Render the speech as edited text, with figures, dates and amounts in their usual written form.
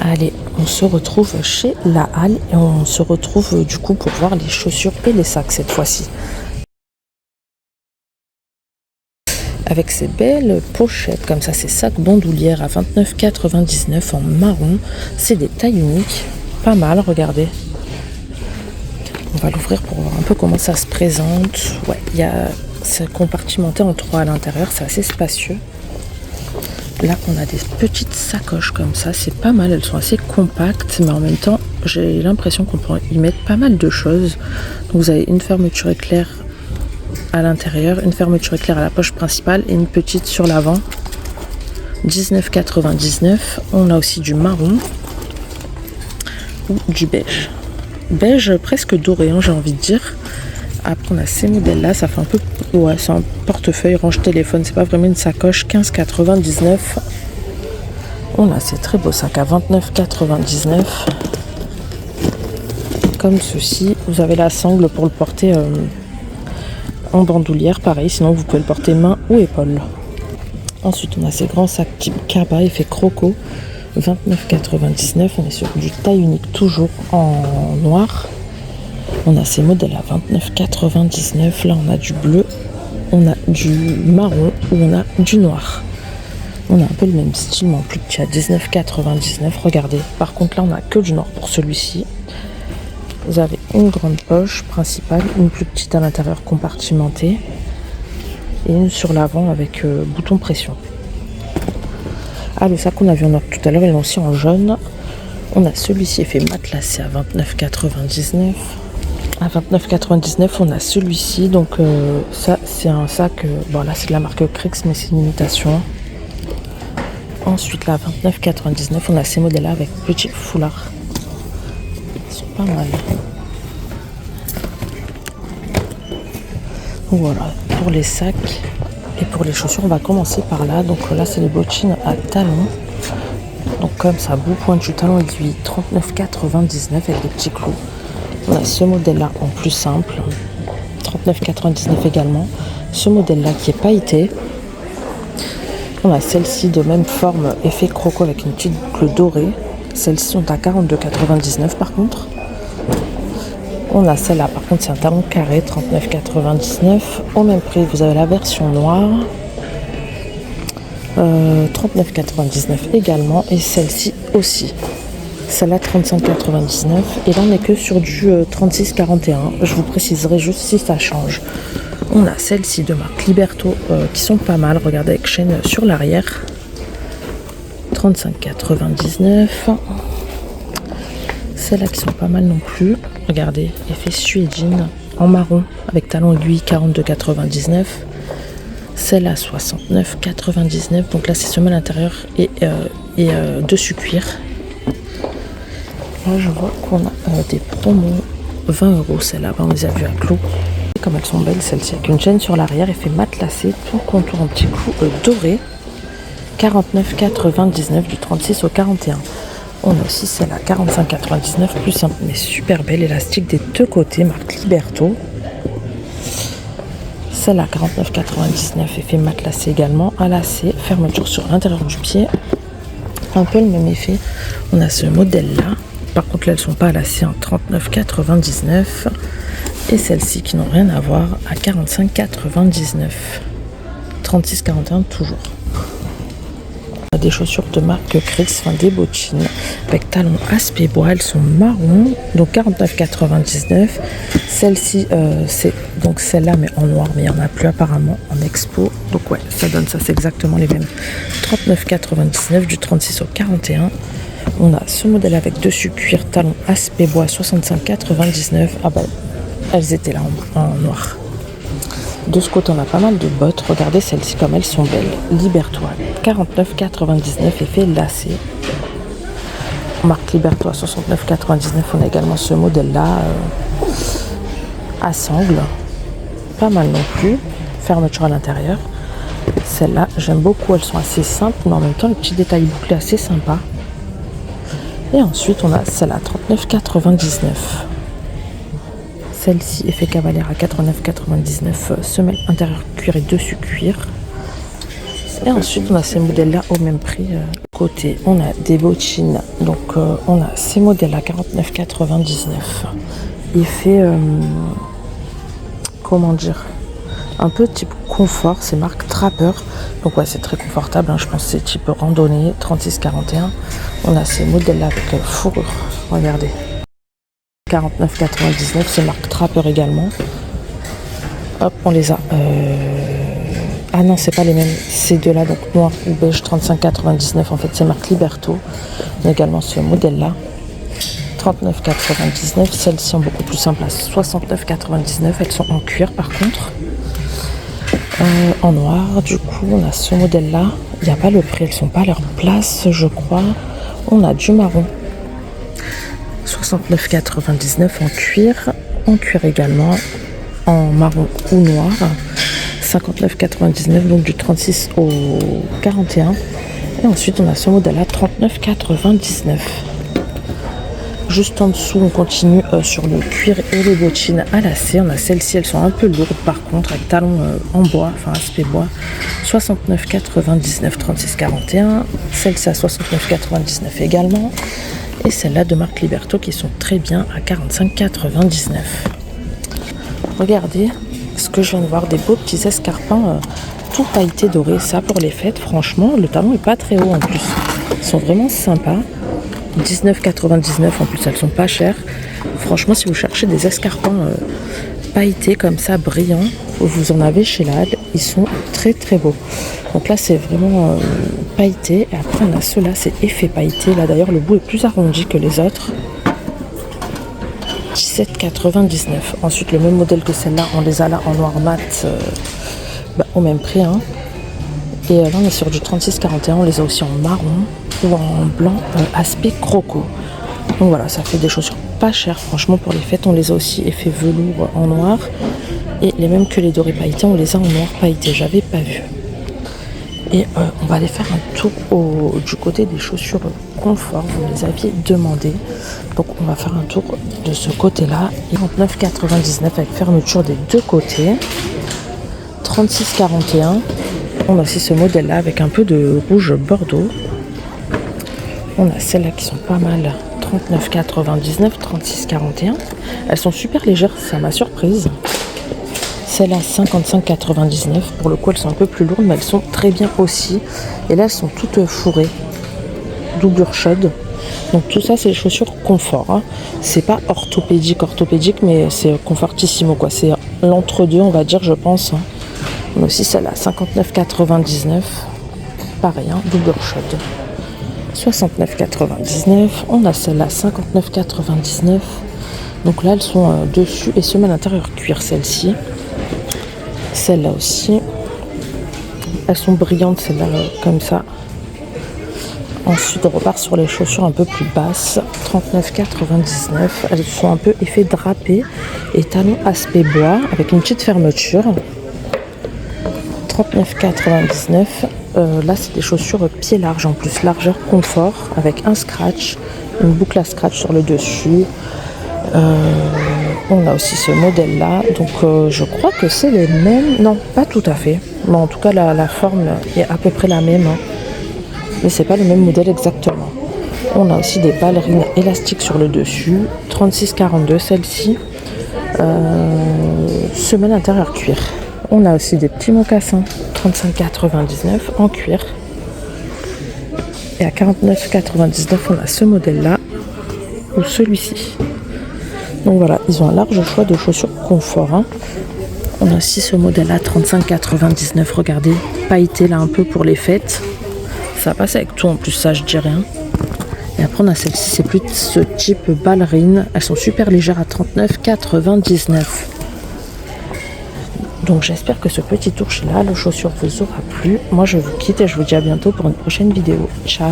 Allez, on se retrouve chez La Halle et on se retrouve du coup pour voir les chaussures et les sacs cette fois-ci. Avec ces belles pochettes comme ça, ces sacs bandoulières à 29,99 en marron. C'est des tailles uniques, pas mal, regardez. On va l'ouvrir pour voir un peu comment ça se présente. Ouais, c'est compartimenté en 3 à l'intérieur, c'est assez spacieux. Là, on a des petites sacoches comme ça, c'est pas mal, elles sont assez compactes, mais en même temps, j'ai l'impression qu'on peut y mettre pas mal de choses. Donc, vous avez une fermeture éclair à l'intérieur, une fermeture éclair à la poche principale et une petite sur l'avant. 19,99. On a aussi du marron ou du beige. Beige presque doré, hein, j'ai envie de dire. Après, on a ces modèles-là, ça fait un peu... Ouais, c'est un portefeuille, range-téléphone, c'est pas vraiment une sacoche. 15,99. On a ces très beaux sacs à 29,99. Comme ceci. Vous avez la sangle pour le porter en bandoulière, pareil. Sinon, vous pouvez le porter main ou épaule. Ensuite, on a ces grands sacs type Kaba, effet croco. 29,99. On est sur du taille unique, toujours en noir. On a ces modèles à 29,99. Là, on a du bleu, on a du marron ou on a du noir. On a un peu le même style, mais en plus petit à 19,99. Regardez. Par contre, là, on a que du noir pour celui-ci. Vous avez une grande poche principale, une plus petite à l'intérieur compartimentée et une sur l'avant avec bouton pression. Ah, le sac qu'on a vu en or tout à l'heure, il est aussi en jaune. On a celui-ci effet matelassé à 29,99. À 29,99, on a celui-ci. Donc ça, c'est un sac. Bon, là, c'est de la marque Crix, mais c'est une imitation. Ensuite, là, à 29,99, on a ces modèles-là avec petit foulard. Ils sont pas mal. Voilà, pour les sacs et pour les chaussures, on va commencer par là. Donc là, c'est les bottines à talons. Donc comme ça, bout pointu, talon aiguille, 39,99 avec des petits clous. On a ce modèle-là en plus simple, 39,99 également. Ce modèle-là qui est pailleté. On a celle-ci de même forme, effet croco avec une petite boucle dorée. Celles-ci sont à 42,99 par contre. On a celle-là, par contre, c'est un talon carré, 39,99. Au même prix, vous avez la version noire, 39,99 également. Et celle-ci aussi. Celle-là, 35,99. Et là, on n'est que sur du 36,41. Je vous préciserai juste si ça change. On a celle-ci de marque Liberto qui sont pas mal. Regardez, avec chaîne sur l'arrière. 35,99. Celles-là qui sont pas mal non plus. Regardez, effet suédine en marron avec talon aiguille, 42,99. Celle-là, 69,99. Donc là, c'est semelle intérieure et dessus cuir. Là, je vois qu'on a des promos 20 €. Celle-là, on les a vues à clous. Comme elles sont belles, celle-ci, avec une chaîne sur l'arrière, effet matelassé, tout contour en petits clous dorés. 49,99 du 36 au 41. On a aussi celle à 45,99, plus simple mais super belle, élastique des deux côtés, marque Liberto. Celle à 49,99, effet matelassé également, à lacet, fermeture sur l'intérieur du pied. Un peu le même effet. On a ce modèle-là. Par contre, là, elles ne sont pas à lacet, en 39,99. Et celles-ci qui n'ont rien à voir à 45,99. 36,41 toujours. On a des chaussures de marque Crix, enfin des bottines avec talons aspect bois. Elles sont marron, donc 49,99. Celle-ci, c'est donc celle-là, mais en noir, mais il n'y en a plus apparemment en expo. Donc ouais, ça donne ça, c'est exactement les mêmes. 39,99 du 36 au 41. On a ce modèle avec dessus cuir, talon aspect bois, 65,99. Ah bah, elles étaient là en noir. De ce côté, on a pas mal de bottes. Regardez celles-ci comme elles sont belles. Liberto, 49,99, effet lacé. Marque Liberto à 69,99. On a également ce modèle-là à sangle. Pas mal non plus. Fermeture à l'intérieur. Celles-là, j'aime beaucoup. Elles sont assez simples, mais en même temps, le petit détail bouclé assez sympa. Et ensuite, on a celle à 39,99. Celle-ci, effet cavalière à 89,99, semelle intérieure cuir et dessus cuir. Et ensuite, on a ces modèles-là au même prix. côté, on a des bottines. Donc, on a ces modèles à 49,99. Il fait, comment dire, un peu type confort. C'est marque Trapper. Donc, ouais, c'est très confortable. Hein. Je pense que c'est type randonnée, 36,41. On a ces modèles-là avec fourrure. Regardez. 49,99. C'est marque Trapper également. Hop, on les a. Ah non, c'est pas les mêmes. Ces deux-là, donc noir ou beige, 35,99. En fait, c'est marque Liberto. On a également ce modèle-là. 39,99. Celles-ci sont beaucoup plus simples à 69,99. Elles sont en cuir par contre. En noir, du coup, on a ce modèle-là. Il n'y a pas le prix, elles sont pas à leur place, je crois. On a du marron. 69,99 en cuir également, en marron ou noir. 59,99, donc du 36 au 41. Et ensuite, on a ce modèle-là, 39,99. Juste en dessous, on continue sur le cuir et les bottines à lacets. On a celles-ci, elles sont un peu lourdes par contre, avec talons en bois, enfin aspect bois. 69,99, 36,41. Celles-ci à 69,99 également. Et celles-là de marque Liberto qui sont très bien à 45,99. Regardez ce que je viens de voir, des beaux petits escarpins tout pailletés dorés. Ça pour les fêtes, franchement, le talon est pas très haut en plus. Ils sont vraiment sympas. 19,99 en plus, elles sont pas chères. Franchement, si vous cherchez des escarpins pailletés comme ça, brillants, vous en avez chez Lad. Ils sont très très beaux. Donc là, c'est vraiment pailleté. Et après, on a ceux-là, c'est effet pailleté. Là, d'ailleurs, le bout est plus arrondi que les autres. 17,99. Ensuite, le même modèle que celle-là, on les a là en noir mat, au même prix. Hein. Et là, on est sur du 36,41. On les a aussi en marron ou en blanc, aspect croco. Donc voilà, ça fait des chaussures pas chères. Franchement, pour les fêtes, on les a aussi effet velours en noir. Et les mêmes que les dorés pailletés, on les a en noir pailleté. J'avais pas vu. Et on va aller faire un tour du côté des chaussures confort. Vous les aviez demandé. Donc on va faire un tour de ce côté-là. 39,99 avec fermeture des deux côtés. 36,41. On a aussi ce modèle-là avec un peu de rouge bordeaux. On a celles-là qui sont pas mal. 39,99, 36,41. Elles sont super légères, ça m'a surprise. Celles-là, 55,99. Pour le coup, elles sont un peu plus lourdes, mais elles sont très bien aussi. Et là, elles sont toutes fourrées. Doublure chaude. Donc tout ça, c'est les chaussures confort. Hein. C'est pas orthopédique, mais c'est confortissimo, quoi. C'est l'entre-deux, on va dire, je pense. Hein. On a aussi celle-là, 59,99. Pareil, hein, doublure chaude. 69,99. On a celle-là, 59,99. Donc là, elles sont dessus et semelle intérieure cuir, celle-ci. Celle-là aussi. Elles sont brillantes, celles-là, comme ça. Ensuite, on repart sur les chaussures un peu plus basses. 39,99. Elles sont un peu effet drapé et talons aspect bois avec une petite fermeture. 39,99. Là, c'est des chaussures pied large en plus, largeur confort avec un scratch, une boucle à scratch sur le dessus. On a aussi ce modèle là, donc je crois que c'est les mêmes, non pas tout à fait, mais en tout cas la forme est à peu près la même, hein. Mais c'est pas le même modèle exactement. On a aussi des ballerines élastiques sur le dessus, 36,42 celle-ci, semelle intérieure cuir. On a aussi des petits mocassins, 35,99 en cuir. Et à 49,99 on a ce modèle là ou celui-ci. Donc voilà, ils ont un large choix de chaussures confort. Hein. On a aussi ce modèle-là, 35,99. Regardez, pailleté là un peu pour les fêtes. Ça passe avec tout en plus, ça je dis rien. Et après on a celle-ci, c'est plus ce type ballerine. Elles sont super légères à 39,99. Donc j'espère que ce petit tour chez là, le chaussure vous aura plu. Moi je vous quitte et je vous dis à bientôt pour une prochaine vidéo. Ciao!